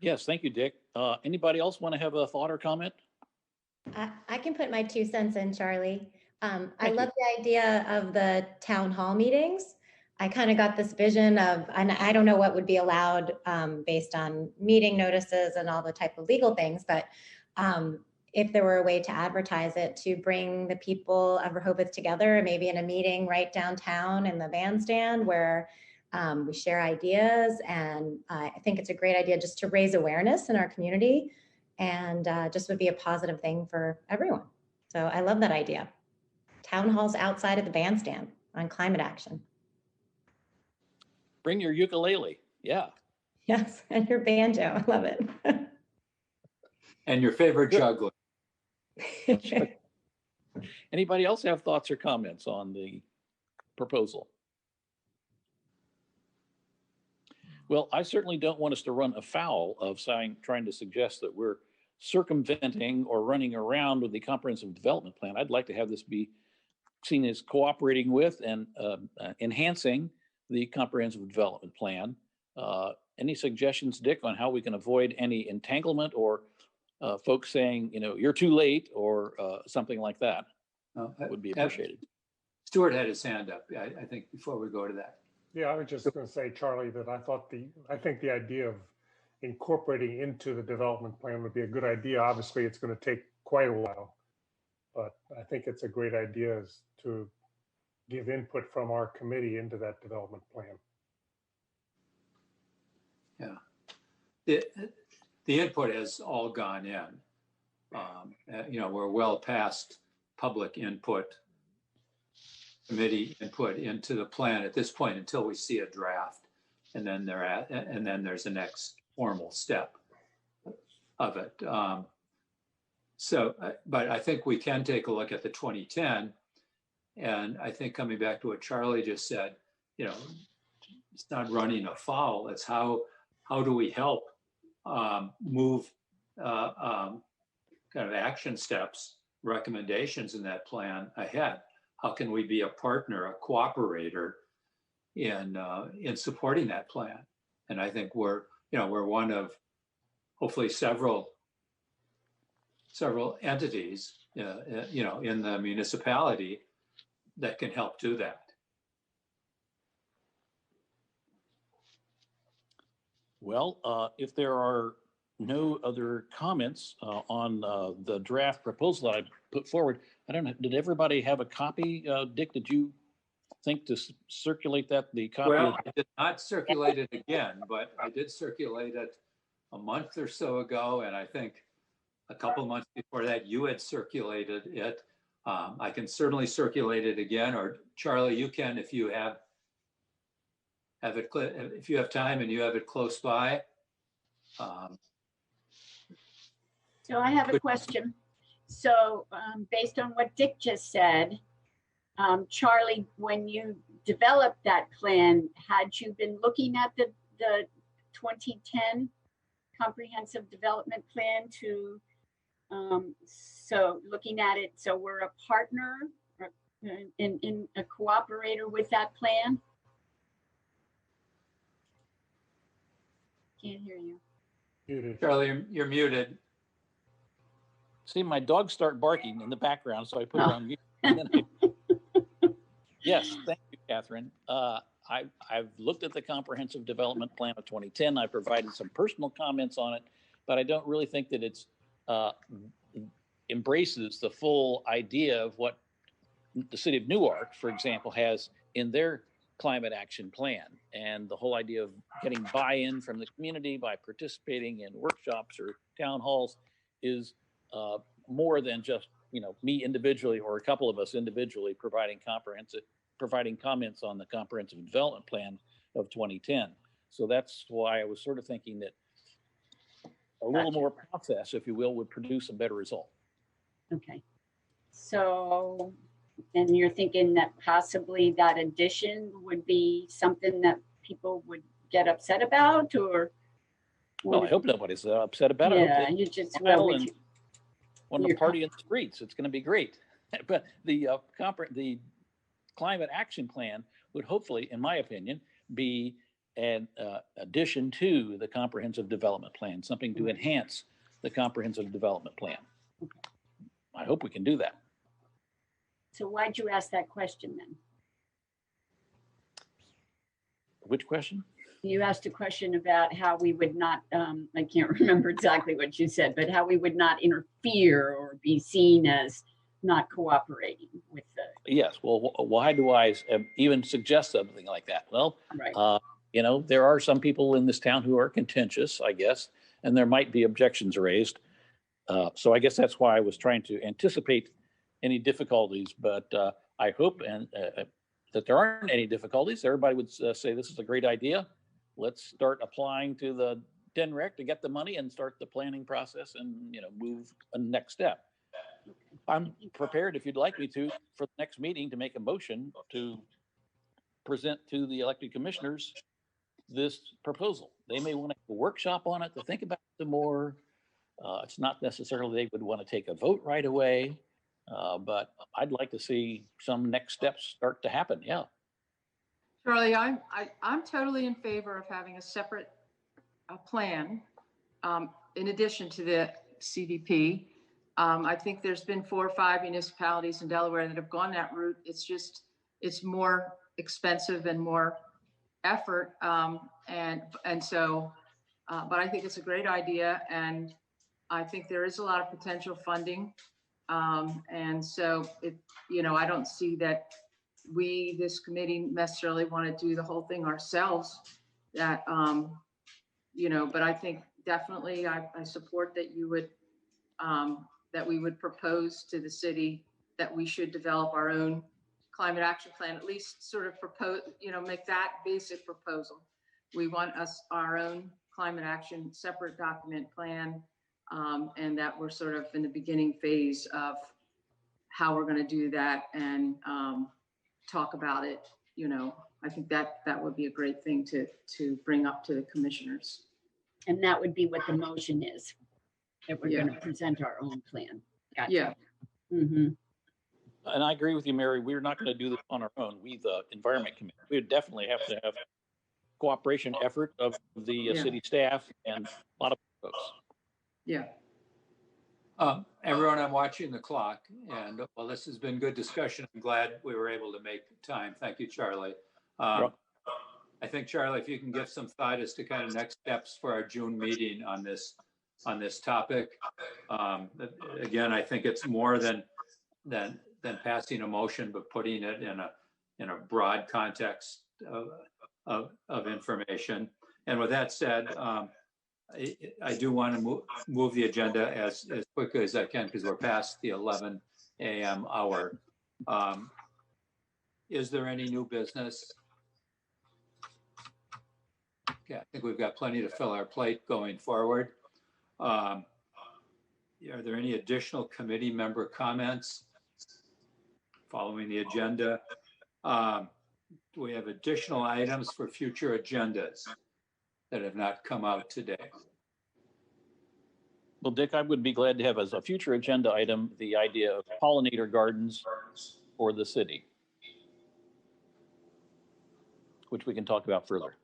Yes, thank you, Dick. Anybody else want to have a thought or comment? I can put my 2 cents in, Charlie. I Thank love the idea of the town hall meetings. I kind of got this vision of, and I don't know what would be allowed based on meeting notices and all the type of legal things, but if there were a way to advertise it, to bring the people of Rehoboth together, maybe in a meeting right downtown in the bandstand where we share ideas. And I think it's a great idea just to raise awareness in our community, and just would be a positive thing for everyone. So I love that idea. Town halls outside of the bandstand on climate action. Bring your ukulele. Yeah. Yes, and your banjo. I love it. And your favorite juggler. Anybody else have thoughts or comments on the proposal? Well, I certainly don't want us to run afoul of trying to suggest that we're circumventing or running around with the comprehensive development plan. I'd like to have this be seen as cooperating with and enhancing the comprehensive development plan. Any suggestions, Dick, on how we can avoid any entanglement or folks saying, you're too late or something like that? Would be appreciated. Stuart had his hand up, I think, before we go to that. Yeah, I was just going to say, Charlie, that I think the idea of incorporating into the development plan would be a good idea. Obviously, it's going to take quite a while, but I think it's a great idea to give input from our committee into that development plan. Yeah, the input has all gone in. We're well past public input, committee input into the plan at this point until we see a draft, and then there's the next formal step of it. But I think we can take a look at the 2010, and I think coming back to what Charlie just said, it's not running afoul. It's how how do we help move kind of action steps, recommendations in that plan ahead? How can we be a partner, a cooperator in supporting that plan? And I think we're one of hopefully several entities, in the municipality that can help do that. Well, if there are no other comments on the draft proposal that I put forward, I don't know, did everybody have a copy? Dick, did you think to circulate the copy? Well, I did not circulate it again, but I did circulate it a month or so ago, and I think a couple months before that, you had circulated it. I can certainly circulate it again, or Charlie, you can if you have it, if you have time and you have it close by. So I have a question. So based on what Dick just said, Charlie, when you developed that plan, had you been looking at the 2010 comprehensive development plan to, so looking at it, so we're a partner in a cooperator with that plan? Can't hear you. Muted. Charlie, you're muted. See, my dogs start barking in the background, so I put it on mute. And then yes, thank you, Catherine. I've looked at the comprehensive development plan of 2010. I provided some personal comments on it, but I don't really think that it's embraces the full idea of what the city of Newark, for example, has in their climate action plan, and the whole idea of getting buy-in from the community by participating in workshops or town halls is more than just me individually or a couple of us individually providing comments on the comprehensive development plan of 2010. So that's why I was sort of thinking that a little more process, if you will, would produce a better result. Okay. So then you're thinking that possibly that addition would be something that people would get upset about, or? Well, I hope nobody's upset about it. Yeah, you just want to party in the streets. It's going to be great. But the climate action plan would hopefully, in my opinion, be an addition to the comprehensive development plan, something to enhance the comprehensive development plan. Okay. I hope we can do that. So why'd you ask that question then? Which question? You asked a question about how we would not, I can't remember exactly what you said, but how we would not interfere or be seen as not cooperating with the. Yes. Well, why do I even suggest something like that? Well, right. There are some people in this town who are contentious, I guess, and there might be objections raised. So I guess that's why I was trying to anticipate any difficulties, but I hope that there aren't any difficulties. Everybody would say this is a great idea. Let's start applying to the DNREC to get the money and start the planning process and move a next step. I'm prepared, if you'd like me to, for the next meeting to make a motion to present to the elected commissioners this proposal. They may want to have a workshop on it to think about it some more. It's not necessarily they would want to take a vote right away, but I'd like to see some next steps start to happen. Yeah. Charlie, I'm totally in favor of having a separate plan in addition to the CDP. I think there's been 4 or 5 municipalities in Delaware that have gone that route. It's more expensive and more effort, and so. But I think it's a great idea, and I think there is a lot of potential funding, and so I don't see that this committee necessarily want to do the whole thing ourselves. That but I think definitely I support that you would. That we would propose to the city that we should develop our own climate action plan, at least sort of propose, make that basic proposal. We want our own climate action separate document plan, and that we're sort of in the beginning phase of how we're going to do that and talk about it. I think that would be a great thing to bring up to the commissioners. And that would be what the motion is, that we're Yeah. going to present our own plan. Gotcha. Yeah, Mm-hmm. And I agree with you, Mary. We're not going to do this on our own. We, the Environment Committee, we would definitely have to have cooperation effort of the Yeah. city staff and a lot of folks. yeah. Everyone, I'm watching the clock, and well, this has been good discussion. I'm glad we were able to make time. Thank you, Charlie. Yep. I think, Charlie, if you can give some thought as to kind of next steps for our June meeting on this topic. Again, I think it's more than passing a motion, but putting it in a broad context of information. And with that said, I do want to move the agenda as quickly as I can because we're past the 11 a.m. hour. Is there any new business? Okay, I think we've got plenty to fill our plate going forward. Are there any additional committee member comments following the agenda? Do we have additional items for future agendas that have not come out today? Well, Dick, I would be glad to have as a future agenda item, the idea of pollinator gardens for the city, which we can talk about further.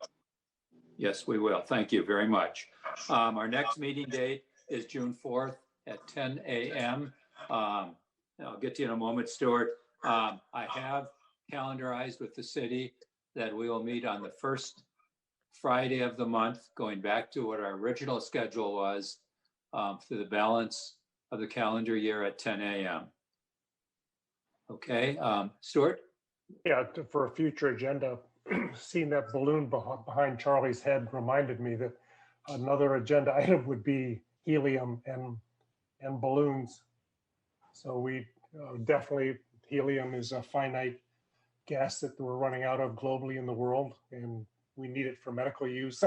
Yes, we will. Thank you very much. Our next meeting date is June 4th at 10 a.m. I'll get to you in a moment, Stuart. I have calendarized with the city that we will meet on the first Friday of the month, going back to what our original schedule was through the balance of the calendar year at 10 a.m. Okay, Stuart? Yeah, for a future agenda, seeing that balloon behind Charlie's head reminded me that another agenda item would be helium and balloons. So we definitely, helium is a finite gas that we're running out of globally in the world, and we need it for medical use.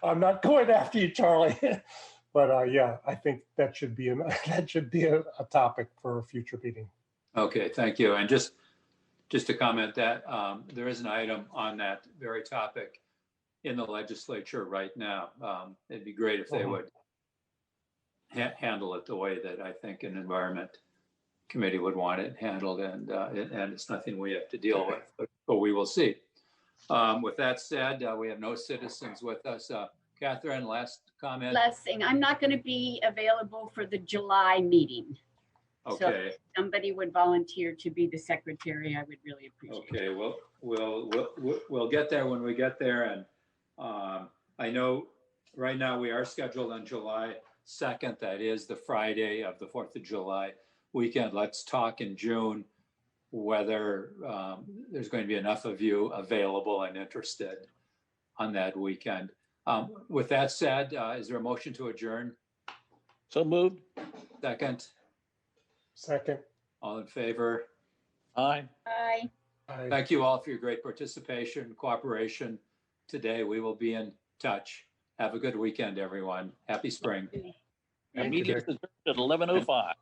I'm not going after you, Charlie, but yeah, I think that should be a topic for a future meeting. Okay, thank you. And just to comment that there is an item on that very topic in the legislature right now. It'd be great if they would handle it the way that I think an environment committee would want it handled, and it's nothing we have to deal with, but we will see. With that said, we have no citizens with us. Catherine, last comment? Last thing, I'm not going to be available for the July meeting. So Okay. if somebody would volunteer to be the secretary, I would really appreciate it. Okay, we'll get there when we get there. And I know right now we are scheduled on July 2nd. That is the Friday of the 4th of July weekend. Let's talk in June whether there's going to be enough of you available and interested on that weekend. With that said, is there a motion to adjourn? So moved. Second? Second. All in favor? Aye. Bye. Thank you all for your great participation and cooperation today. We will be in touch. Have a good weekend, everyone. Happy spring. And meeting is adjourned at 11:05.